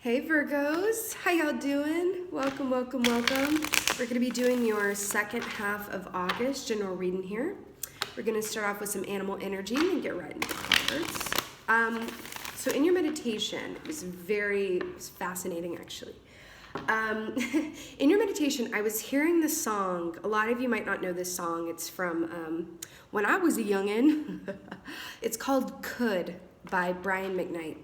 Hey Virgos, how y'all doing? Welcome, welcome, welcome. We're gonna be doing your second half of August general reading here. We're gonna start off with some animal energy and get right into the cards. So in your meditation, it was fascinating actually. In your meditation, I was hearing the song. A lot of you might not know this song. It's from when I was a youngin'. It's called Could by Brian McKnight.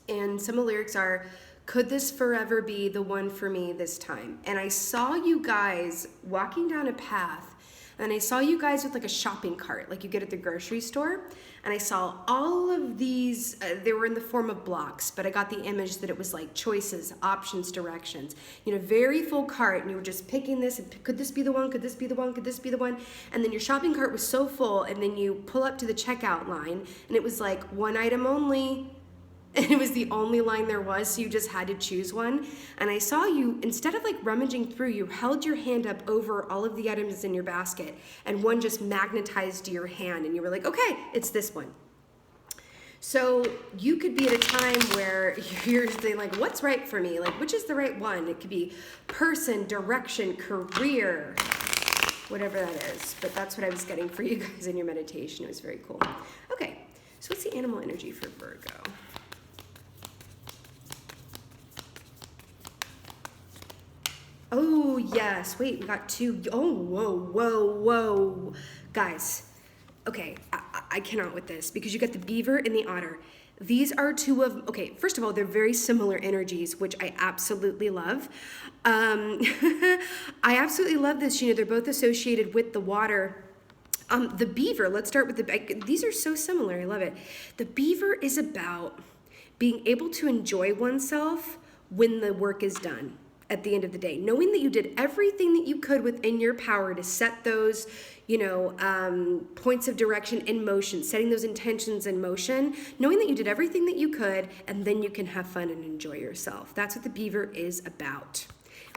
And some of the lyrics are, could this forever be the one for me this time? And I saw you guys walking down a path, and I saw you guys with like a shopping cart, like you get at the grocery store. And I saw all of these, they were in the form of blocks, but I got the image that it was like choices, options, directions. You know, very full cart, and you were just picking this, and could this be the one? Could this be the one? Could this be the one? And then your shopping cart was so full, and then you pull up to the checkout line, and it was like one item only. And it was the only line there was, so you just had to choose one. And I saw you, instead of like rummaging through, you held your hand up over all of the items in your basket, and one just magnetized to your hand, and you were like, okay, it's this one. So you could be at a time where you're saying like, what's right for me? Like, which is the right one? It could be person, direction, career, whatever that is. But that's what I was getting for you guys in your meditation. It was very cool. Okay, so what's the animal energy for Virgo? Oh, yes. Wait, we got two. Oh, whoa. Guys, okay, I cannot with this because you got the beaver and the otter. These are two of, okay, first of all, they're very similar energies, which I absolutely love. I absolutely love this. You know, they're both associated with the water. The beaver, let's start with these are so similar. I love it. The beaver is about being able to enjoy oneself when the work is done. At the end of the day, knowing that you did everything that you could within your power to set those, points of direction in motion, setting those intentions in motion, knowing that you did everything that you could, and then you can have fun and enjoy yourself. That's what the beaver is about,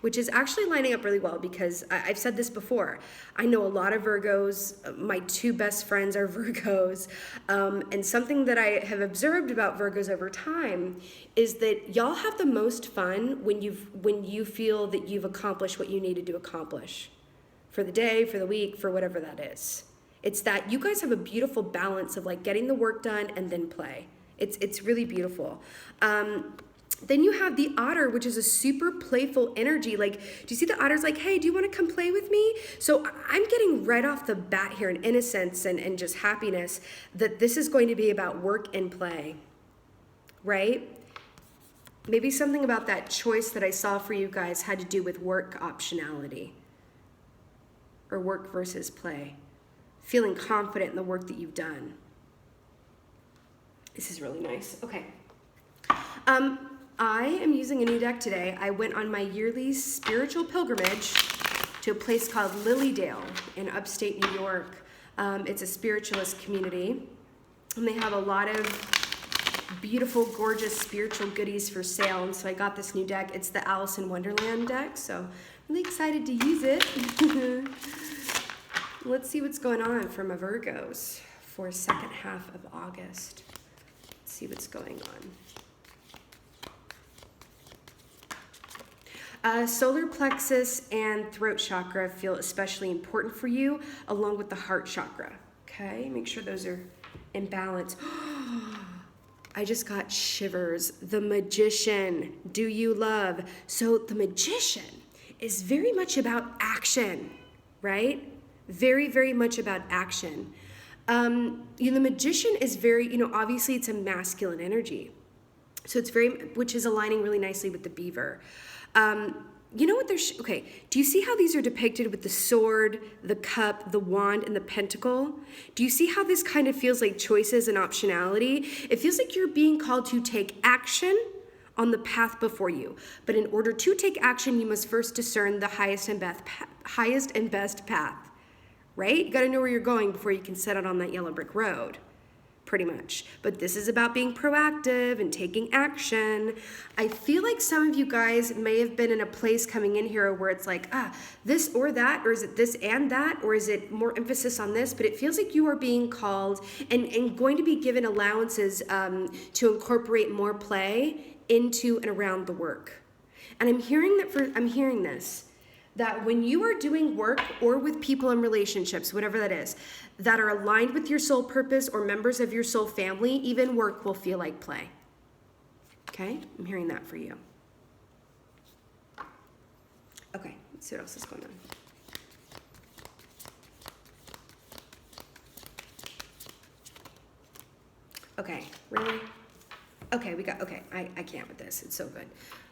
which is actually lining up really well because I've said this before. I know a lot of Virgos. My two best friends are Virgos. And something that I have observed about Virgos over time is that y'all have the most fun when you feel that you've accomplished what you needed to accomplish for the day, for the week, for whatever that is. It's that you guys have a beautiful balance of like getting the work done and then play. It's really beautiful. Then you have the otter, which is a super playful energy. Like, do you see the otter's like, hey, do you want to come play with me? So I'm getting right off the bat here an innocence and just happiness that this is going to be about work and play, right? Maybe something about that choice that I saw for you guys had to do with work optionality or work versus play. Feeling confident in the work that you've done. This is really nice. Okay. I am using a new deck today. I went on my yearly spiritual pilgrimage to a place called Lilydale in upstate New York. It's a spiritualist community, and they have a lot of beautiful, gorgeous spiritual goodies for sale. And so I got this new deck. It's the Alice in Wonderland deck, so I'm really excited to use it. Let's see what's going on for my Virgos for second half of August. Let's see what's going on. Solar plexus and throat chakra feel especially important for you, along with the heart chakra. Okay, make sure those are in balance. I just got shivers. The Magician, do you love? So the Magician is very much about action, right? Very, very much about action. The Magician is very, obviously it's a masculine energy. So it's which is aligning really nicely with the beaver. You know what they're, okay, do you see how these are depicted with the sword, the cup, the wand, and the pentacle? Do you see how this kind of feels like choices and optionality? It feels like you're being called to take action on the path before you. But in order to take action, you must first discern the highest and best path, right? You gotta know where you're going before you can set out on that yellow brick road. Pretty much. But this is about being proactive and taking action. I feel like some of you guys may have been in a place coming in here where it's like, this or that, or is it this and that, or is it more emphasis on this? But it feels like you are being called and going to be given allowances to incorporate more play into and around the work. And I'm hearing this, that when you are doing work or with people in relationships, whatever that is, that are aligned with your soul purpose or members of your soul family, even work will feel like play. Okay? I'm hearing that for you. Okay, let's see what else is going on. Okay, really? Okay, I can't with this. It's so good.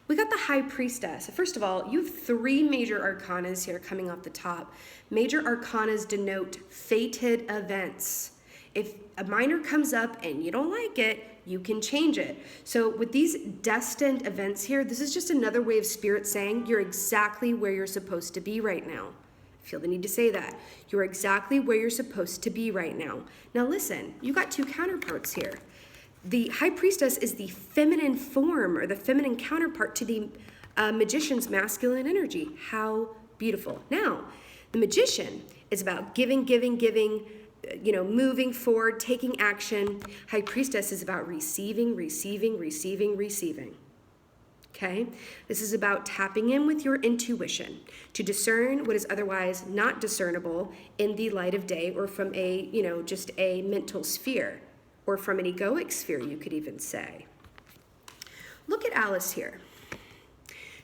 We got the High Priestess. First of all, you have 3 major arcanas here coming off the top. Major arcanas denote fated events. If a minor comes up and you don't like it, you can change it. So with these destined events here, this is just another way of Spirit saying you're exactly where you're supposed to be right now. I feel the need to say that. You're exactly where you're supposed to be right now. Now listen, you got 2 counterparts here. The High Priestess is the feminine form or the feminine counterpart to the Magician's masculine energy. How beautiful. Now, the Magician is about giving, moving forward, taking action. High Priestess is about receiving. Okay? This is about tapping in with your intuition to discern what is otherwise not discernible in the light of day or from a, just a mental sphere or from an egoic sphere, you could even say. Look at Alice here.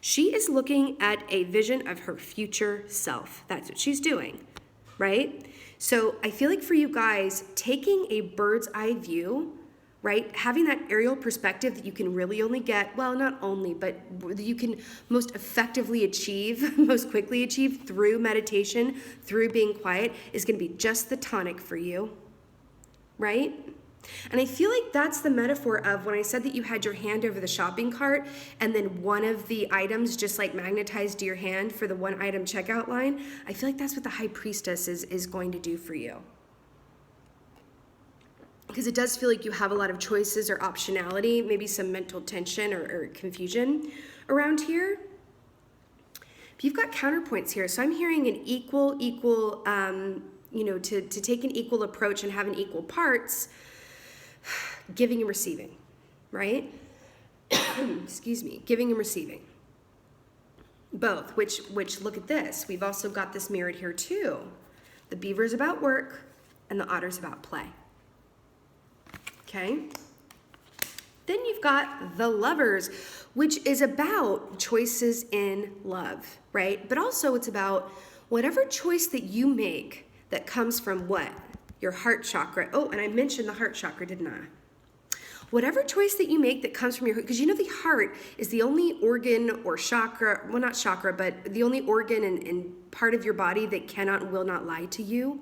She is looking at a vision of her future self. That's what she's doing, right? So I feel like for you guys, taking a bird's eye view, right? Having that aerial perspective that you can really only get, well, not only, but you can most effectively achieve, most quickly achieve through meditation, through being quiet, is going to be just the tonic for you, right? And I feel like that's the metaphor of when I said that you had your hand over the shopping cart and then one of the items just like magnetized to your hand for the 1 item checkout line. I feel like that's what the High Priestess is going to do for you. Because it does feel like you have a lot of choices or optionality, maybe some mental tension or confusion around here. But you've got counterpoints here. So I'm hearing an equal, to take an equal approach and have an equal parts, giving and receiving, right? Excuse me, giving and receiving. Both, which look at this. We've also got this mirrored here too. The beaver's about work and the otter's about play. Okay? Then you've got the Lovers, which is about choices in love, right? But also it's about whatever choice that you make that comes from what? Your heart chakra. Oh, and I mentioned the heart chakra, didn't I? Whatever choice that you make that comes from your heart, because the heart is the only organ or chakra, well, not chakra, but the only organ and part of your body that cannot and will not lie to you.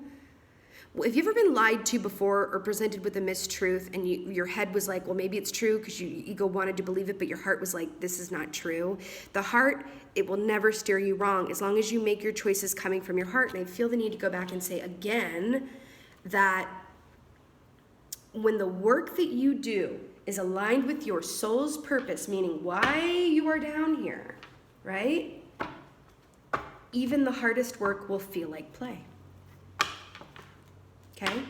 Have you ever been lied to before or presented with a mistruth and your head was like, well, maybe it's true because your ego wanted to believe it, but your heart was like, this is not true? The heart, it will never steer you wrong as long as you make your choices coming from your heart. And I feel the need to go back and say again that when the work that you do is aligned with your soul's purpose, meaning why you are down here, right? Even the hardest work will feel like play. Okay?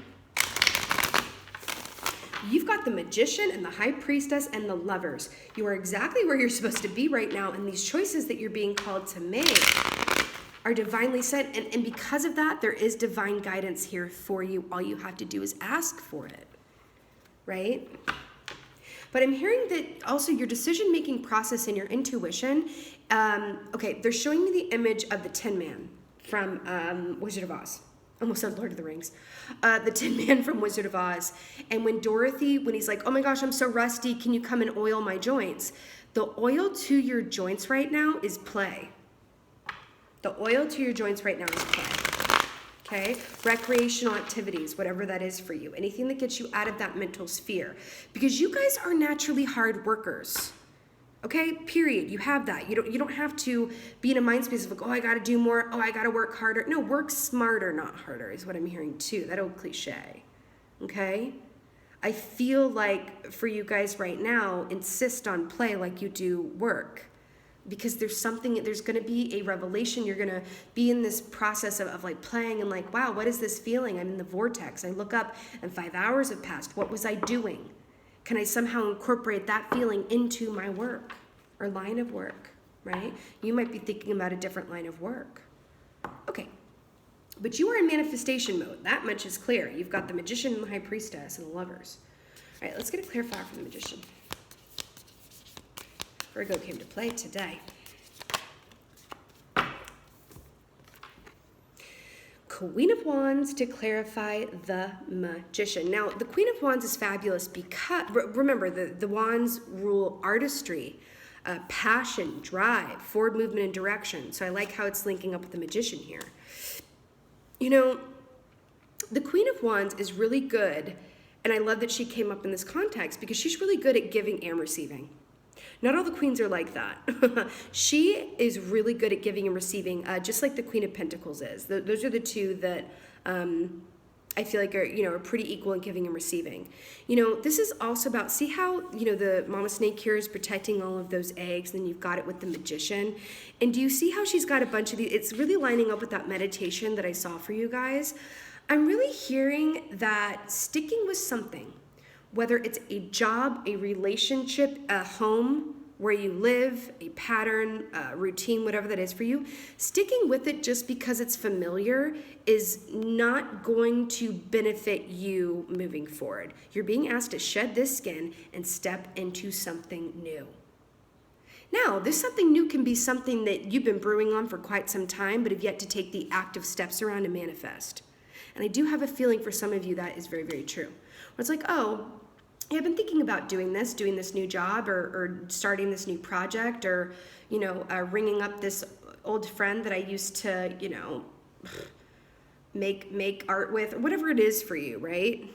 You've got the Magician and the High Priestess and the Lovers. You are exactly where you're supposed to be right now, and these choices that you're being called to make are divinely sent, and because of that, there is divine guidance here for you. All you have to do is ask for it, right? But I'm hearing that also your decision-making process and your intuition, they're showing me the image of the Tin Man from Wizard of Oz. Almost said Lord of the Rings. The Tin Man from Wizard of Oz. And when he's like, oh my gosh, I'm so rusty, can you come and oil my joints? The oil to your joints right now is play. The oil to your joints right now is play. Okay? Recreational activities, whatever that is for you. Anything that gets you out of that mental sphere. Because you guys are naturally hard workers. Okay, period. You have that. You don't have to be in a mind space of like, oh, I got to do more. Oh, I got to work harder. No, work smarter, not harder is what I'm hearing too. That old cliche. Okay? I feel like for you guys right now, insist on play like you do work. Because there's going to be a revelation. You're going to be in this process of like playing and like, wow, what is this feeling? I'm in the vortex. I look up and 5 hours have passed. What was I doing? Can I somehow incorporate that feeling into my work or line of work, right? You might be thinking about a different line of work. Okay, but you are in manifestation mode. That much is clear. You've got the Magician and the High Priestess and the Lovers. All right, let's get a clarifier for the Magician. Virgo came to play today. Queen of Wands to clarify the Magician. Now, the Queen of Wands is fabulous because, remember, the Wands rule artistry, passion, drive, forward movement, and direction. So I like how it's linking up with the Magician here. You know, the Queen of Wands is really good, and I love that she came up in this context because she's really good at giving and receiving. Not all the queens are like that. She is really good at giving and receiving, just like the Queen of Pentacles is. Those are the two that I feel like are pretty equal in giving and receiving. This is also about, see how, the Mama Snake here is protecting all of those eggs, and then you've got it with the Magician. And do you see how she's got a bunch of these? It's really lining up with that meditation that I saw for you guys. I'm really hearing that sticking with something, whether it's a job, a relationship, a home where you live, a pattern, a routine, whatever that is for you, sticking with it just because it's familiar is not going to benefit you moving forward. You're being asked to shed this skin and step into something new. Now, this something new can be something that you've been brewing on for quite some time, but have yet to take the active steps around to manifest. And I do have a feeling for some of you that is very, very true. Where it's like, oh, yeah, I've been thinking about doing this new job or starting this new project or, ringing up this old friend that I used to, make art with or whatever it is for you, right?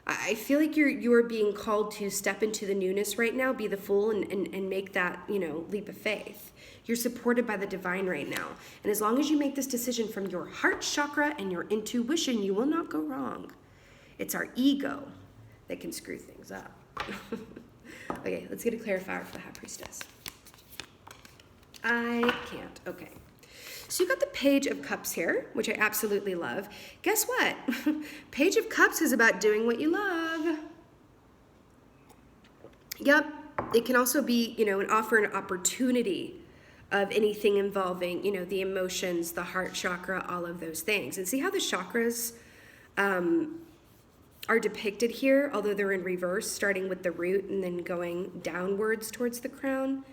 I feel like you're being called to step into the newness right now, be the fool and make that, leap of faith. You're supported by the divine right now. And as long as you make this decision from your heart chakra and your intuition, you will not go wrong. It's our ego that can screw things up. Okay, let's get a clarifier for the High Priestess. I can't. Okay. So you got the Page of Cups here, which I absolutely love. Guess what? Page of Cups is about doing what you love. Yep. It can also be, an offer an opportunity of anything involving, the emotions, the heart chakra, all of those things. And see how the chakras are depicted here, although they're in reverse, starting with the root and then going downwards towards the crown.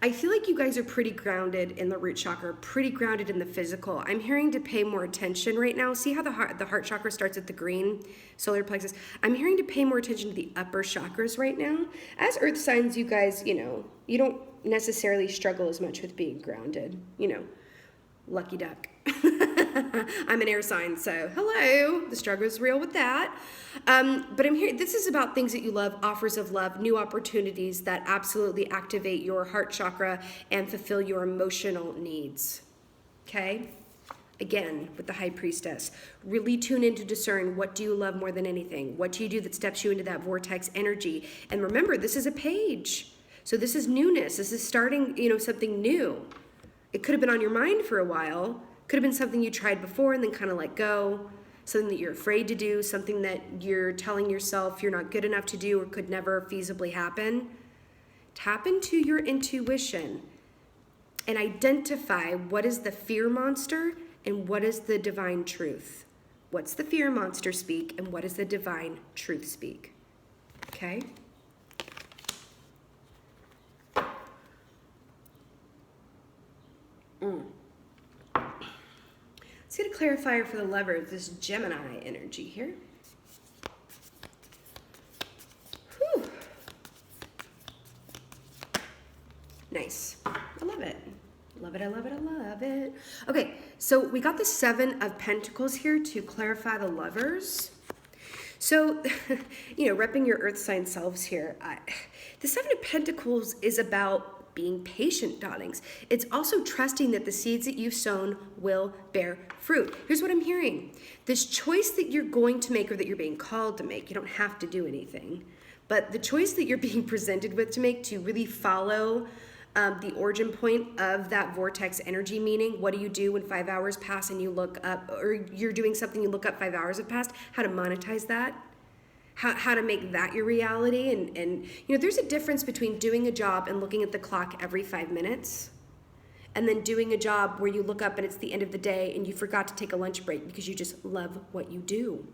I feel like you guys are pretty grounded in the root chakra, pretty grounded in the physical. I'm hearing to pay more attention right now. See how the heart chakra starts at the green, solar plexus? I'm hearing to pay more attention to the upper chakras right now. As earth signs, you guys, you don't necessarily struggle as much with being grounded, lucky duck. I'm an air sign, so hello. The struggle is real with that. But I'm here. This is about things that you love, offers of love, new opportunities that absolutely activate your heart chakra and fulfill your emotional needs. Okay? Again, with the High Priestess, really tune in to discern what do you love more than anything? What do you do that steps you into that vortex energy? And remember, this is a page. So this is newness. This is starting, something new. It could have been on your mind for a while. Could have been something you tried before and then kind of let go. Something that you're afraid to do. Something that you're telling yourself you're not good enough to do or could never feasibly happen. Tap into your intuition and identify what is the fear monster and what is the divine truth. What's the fear monster speak and what does the divine truth speak? Okay? Let's get a clarifier for the Lovers, this Gemini energy here. Whew. Nice. I love it. Love it, I love it, I love it. Okay, so we got the Seven of Pentacles here to clarify the Lovers. So, repping your earth sign selves here. The Seven of Pentacles is about being patient, darlings. It's also trusting that the seeds that you've sown will bear fruit. Here's what I'm hearing. This choice that you're going to make or that you're being called to make, you don't have to do anything, but the choice that you're being presented with to make to really follow the origin point of that vortex energy, meaning what do you do when 5 hours pass and you look up, or you're doing something, you look up 5 hours have passed, how to monetize that, how to make that your reality. And there's a difference between doing a job and looking at the clock every 5 minutes, and then doing a job where you look up and it's the end of the day and you forgot to take a lunch break because you just love what you do.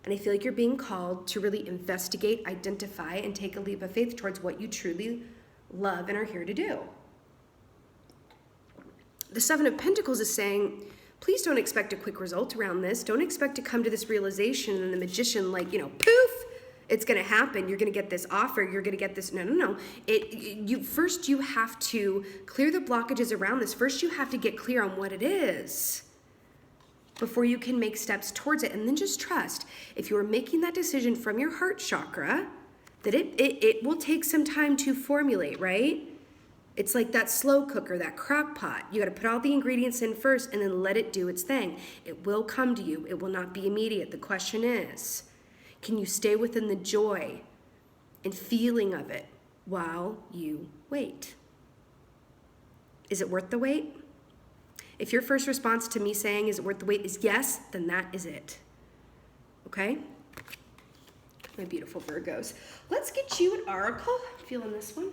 And I feel like you're being called to really investigate, identify, and take a leap of faith towards what you truly love and are here to do. The Seven of Pentacles is saying, please don't expect a quick result around this. Don't expect to come to this realization and the magician, poof, it's going to happen. You're going to get this offer. You're going to get this. No. First, you have to clear the blockages around this. First, you have to get clear on what it is before you can make steps towards it. And then just trust, if you are making that decision from your heart chakra, that it will take some time to formulate, right? It's like that slow cooker, that crock pot. You got to put all the ingredients in first and then let it do its thing. It will come to you. It will not be immediate. The question is, can you stay within the joy and feeling of it while you wait? Is it worth the wait? If your first response to me saying, is it worth the wait, is yes, then that is it. Okay? My beautiful Virgos. Let's get you an oracle. Feeling this one.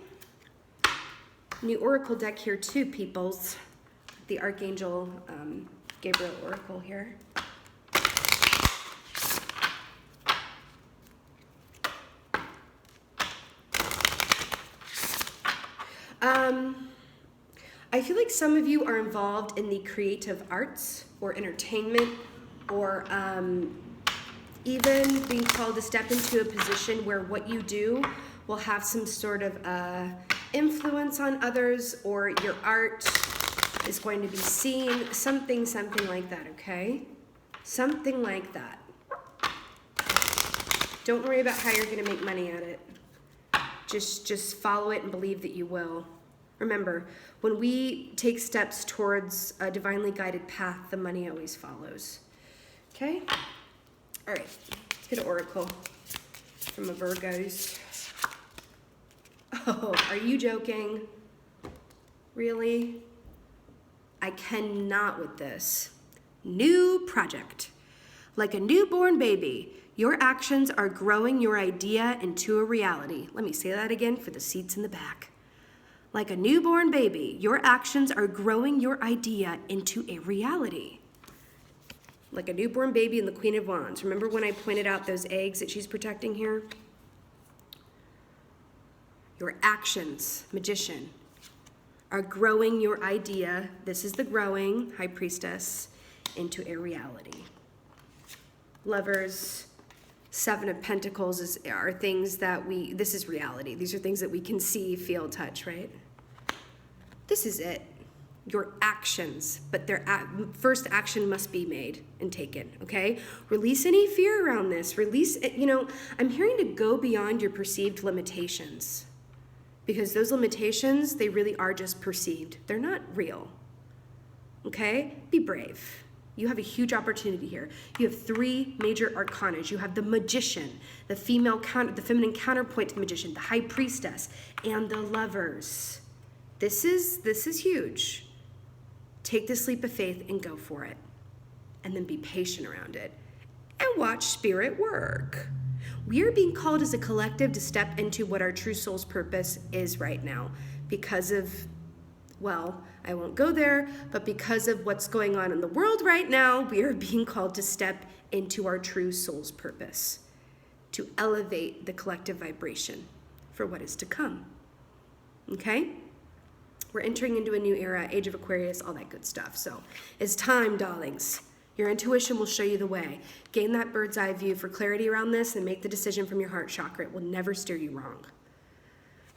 New oracle deck here too, peoples. The Archangel Gabriel oracle here. I feel like some of you are involved in the creative arts or entertainment, or even being called to step into a position where what you do will have some sort of influence on others, or your art is going to be seen, something like that, okay? Something like that. Don't worry about how you're going to make money at it. Just follow it and believe that you will. Remember, when we take steps towards a divinely guided path, the money always follows. Okay? All right, let's get an oracle from a Virgos. Oh, are you joking? Really? I cannot with this. New project. Like a newborn baby, your actions are growing your idea into a reality. Let me say that again for the seats in the back. Like a newborn baby, your actions are growing your idea into a reality. Like a newborn baby and the Queen of Wands. Remember when I pointed out those eggs that she's protecting here? Your actions, Magician, are growing your idea, this is the growing, High Priestess, into a reality. Lovers, Seven of Pentacles are things that this is reality. These are things that we can see, feel, touch, right? This is it. Your actions, but their first action must be made and taken, okay? Release any fear around this. Release it, I'm hearing to go beyond your perceived limitations, because those limitations, they really are just perceived. They're not real, okay? Be brave. You have a huge opportunity here. You have 3 major arcanas. You have the Magician, the feminine counterpoint to the Magician, the High Priestess, and the Lovers. This is huge. Take this leap of faith and go for it. And then be patient around it. And watch Spirit work. We are being called as a collective to step into what our true soul's purpose is right now because of, well, I won't go there, but because of what's going on in the world right now, we are being called to step into our true soul's purpose, to elevate the collective vibration for what is to come. Okay? We're entering into a new era, Age of Aquarius, all that good stuff. So it's time, darlings. Your intuition will show you the way. Gain that bird's eye view for clarity around this and make the decision from your heart chakra. It will never steer you wrong.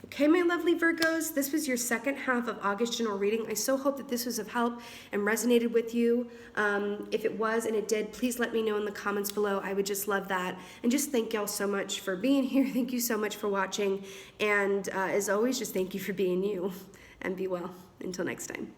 Okay, my lovely Virgos, this was your second half of August general reading. I so hope that this was of help and resonated with you. If it was and it did, please let me know in the comments below. I would just love that. And just thank y'all so much for being here. Thank you so much for watching. And as always, just thank you for being you. And be well. Until next time.